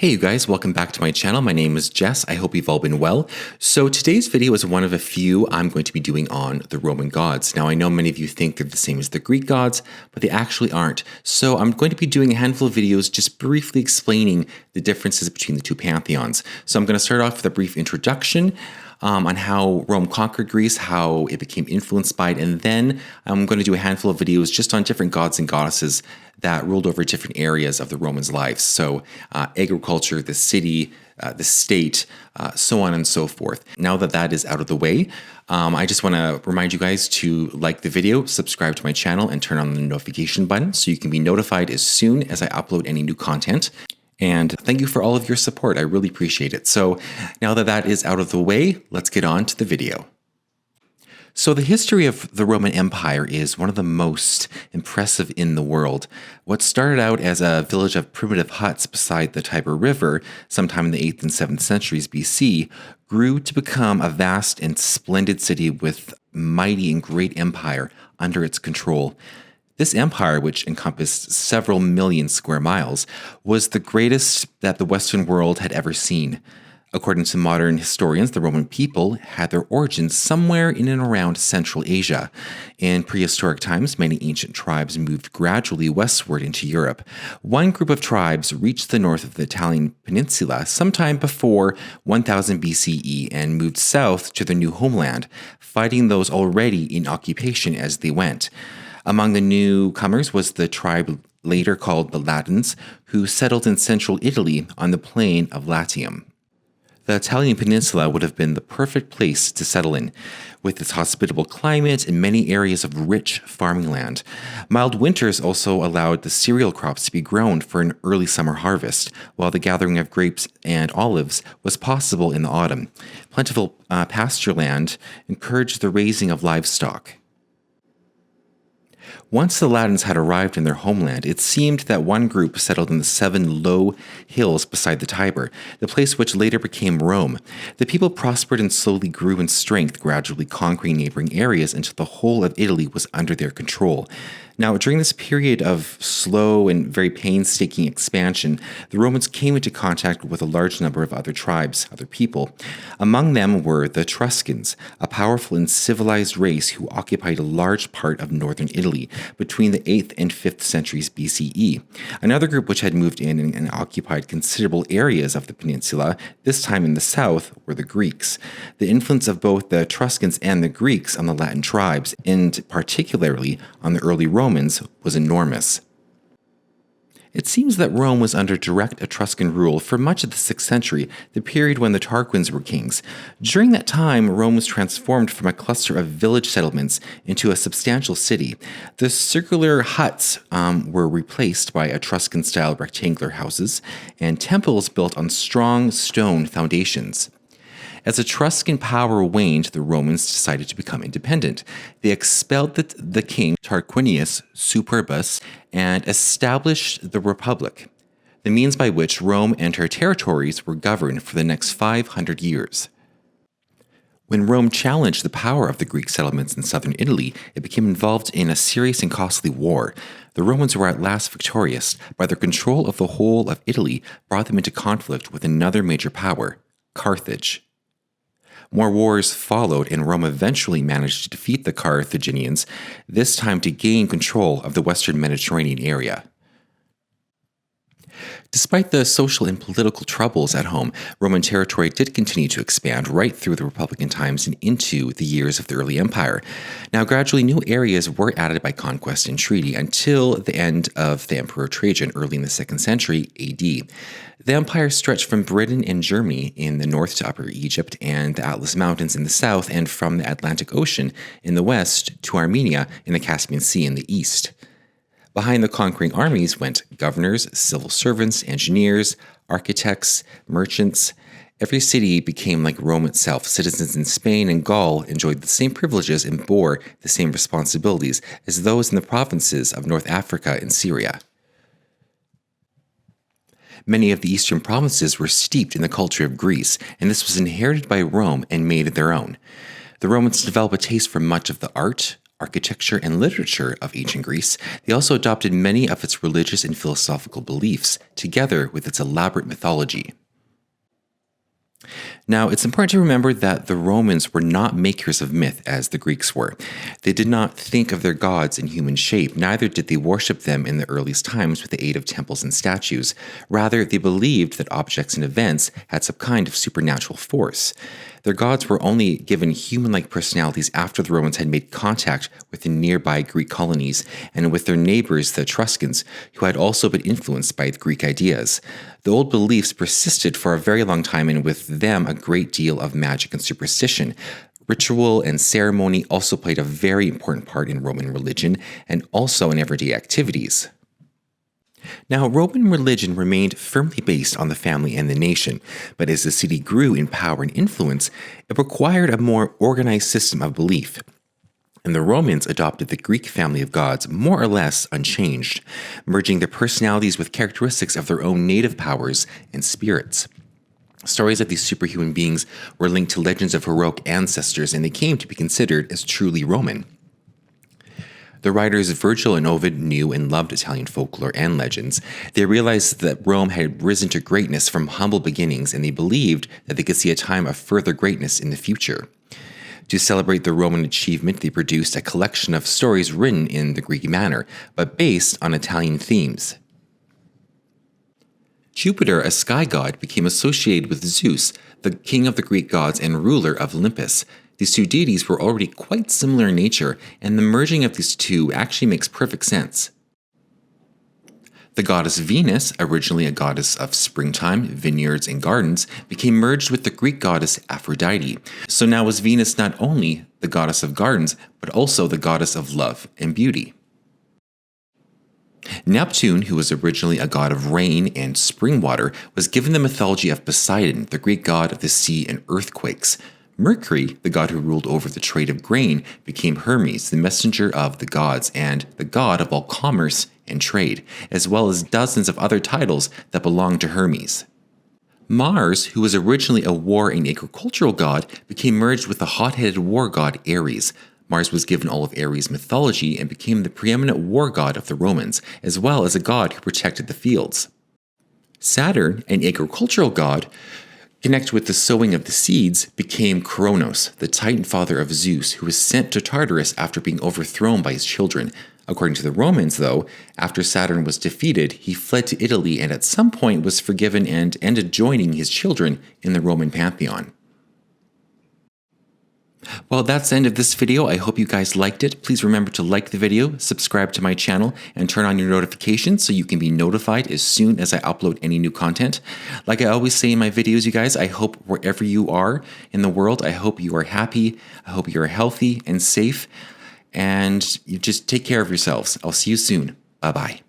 Hey you guys, welcome back to my channel. My name is Jess. I hope you've all been well. So today's video is one of a few I'm going to be doing on the Roman gods. Now I know many of you think they're the same as the Greek gods, but they actually aren't. So I'm going to be doing a handful of videos just briefly explaining the differences between the two pantheons. So I'm going to start off with a brief introduction on how Rome conquered Greece, how it became influenced by it, and then I'm going to do a handful of videos just on different gods and goddesses that ruled over different areas of the Romans' lives. So agriculture, the city, the state, so on and so forth. Now that that is out of the way, I just want to remind you guys to like the video, subscribe to my channel, and turn on the notification button so you can be notified as soon as I upload any new content. And thank you for all of your support. I really appreciate it. So now that that is out of the way, let's get on to the video. So the history of the Roman Empire is one of the most impressive in the world. What started out as a village of primitive huts beside the Tiber River sometime in the 8th and 7th centuries BC grew to become a vast and splendid city with mighty and great empire under its control. This empire, which encompassed several million square miles, was the greatest that the Western world had ever seen. According to modern historians, the Roman people had their origins somewhere in and around Central Asia. In prehistoric times, many ancient tribes moved gradually westward into Europe. One group of tribes reached the north of the Italian peninsula sometime before 1000 BCE and moved south to their new homeland, fighting those already in occupation as they went. Among the newcomers was the tribe later called the Latins, who settled in central Italy on the plain of Latium. The Italian peninsula would have been the perfect place to settle in, with its hospitable climate and many areas of rich farming land. Mild winters also allowed the cereal crops to be grown for an early summer harvest, while the gathering of grapes and olives was possible in the autumn. Plentiful pasture land encouraged the raising of livestock. Once the Latins had arrived in their homeland, it seemed that one group settled in the 7 low hills beside the Tiber, the place which later became Rome. The people prospered and slowly grew in strength, gradually conquering neighboring areas until the whole of Italy was under their control. Now, during this period of slow and very painstaking expansion, the Romans came into contact with a large number of other tribes, other people. Among them were the Etruscans, a powerful and civilized race who occupied a large part of northern Italy between the 8th and 5th centuries BCE. Another group which had moved in and occupied considerable areas of the peninsula, this time in the south, were the Greeks. The influence of both the Etruscans and the Greeks on the Latin tribes, and particularly on the early Romans, was enormous. It seems that Rome was under direct Etruscan rule for much of the 6th century, the period when the Tarquins were kings. During that time, Rome was transformed from a cluster of village settlements into a substantial city. The circular huts were replaced by Etruscan-style rectangular houses and temples built on strong stone foundations. As Etruscan power waned, the Romans decided to become independent. They expelled the king Tarquinius Superbus and established the Republic, the means by which Rome and her territories were governed for the next 500 years. When Rome challenged the power of the Greek settlements in southern Italy, it became involved in a serious and costly war. The Romans were at last victorious, but their control of the whole of Italy brought them into conflict with another major power, Carthage. More wars followed, and Rome eventually managed to defeat the Carthaginians, this time to gain control of the western Mediterranean area. Despite the social and political troubles at home, Roman territory did continue to expand right through the Republican times and into the years of the early empire. Now, gradually new areas were added by conquest and treaty until the end of the Emperor Trajan early in the 2nd century AD. The empire stretched from Britain and Germany in the north to Upper Egypt and the Atlas Mountains in the south, and from the Atlantic Ocean in the west to Armenia in the Caspian Sea in the east. Behind the conquering armies went governors, civil servants, engineers, architects, merchants. Every city became like Rome itself. Citizens in Spain and Gaul enjoyed the same privileges and bore the same responsibilities as those in the provinces of North Africa and Syria. Many of the eastern provinces were steeped in the culture of Greece, and this was inherited by Rome and made their own. The Romans developed a taste for much of the art, architecture, and literature of ancient Greece, they also adopted many of its religious and philosophical beliefs, together with its elaborate mythology. Now, it's important to remember that the Romans were not makers of myth as the Greeks were. They did not think of their gods in human shape, neither did they worship them in the earliest times with the aid of temples and statues. Rather, they believed that objects and events had some kind of supernatural force. Their gods were only given human-like personalities after the Romans had made contact with the nearby Greek colonies and with their neighbors, the Etruscans, who had also been influenced by the Greek ideas. The old beliefs persisted for a very long time, and with them a great deal of magic and superstition. Ritual and ceremony also played a very important part in Roman religion and also in everyday activities. Now, Roman religion remained firmly based on the family and the nation, but as the city grew in power and influence, it required a more organized system of belief. And the Romans adopted the Greek family of gods more or less unchanged, merging their personalities with characteristics of their own native powers and spirits. Stories of these superhuman beings were linked to legends of heroic ancestors, and they came to be considered as truly Roman. The writers Virgil and Ovid knew and loved Italian folklore and legends. They realized that Rome had risen to greatness from humble beginnings, and they believed that they could see a time of further greatness in the future. To celebrate the Roman achievement, they produced a collection of stories written in the Greek manner, but based on Italian themes. Jupiter, a sky god, became associated with Zeus, the king of the Greek gods and ruler of Olympus. These two deities were already quite similar in nature, and the merging of these two actually makes perfect sense. The goddess Venus, originally a goddess of springtime, vineyards, and gardens, became merged with the Greek goddess Aphrodite. So now was Venus not only the goddess of gardens, but also the goddess of love and beauty. Neptune, who was originally a god of rain and spring water, was given the mythology of Poseidon, the Greek god of the sea and earthquakes. Mercury, the god who ruled over the trade of grain, became Hermes, the messenger of the gods and the god of all commerce and trade, as well as dozens of other titles that belonged to Hermes. Mars, who was originally a war and agricultural god, became merged with the hot-headed war god Ares. Mars was given all of Ares' mythology and became the preeminent war god of the Romans, as well as a god who protected the fields. Saturn, an agricultural god, connected with the sowing of the seeds, became Kronos, the Titan father of Zeus, who was sent to Tartarus after being overthrown by his children. According to the Romans, though, after Saturn was defeated, he fled to Italy and at some point was forgiven and ended joining his children in the Roman pantheon. Well, that's the end of this video. I hope you guys liked it. Please remember to like the video, subscribe to my channel, and turn on your notifications so you can be notified as soon as I upload any new content. Like I always say in my videos, you guys, I hope wherever you are in the world, I hope you are happy, I hope you are healthy and safe, and you just take care of yourselves. I'll see you soon. Bye-bye.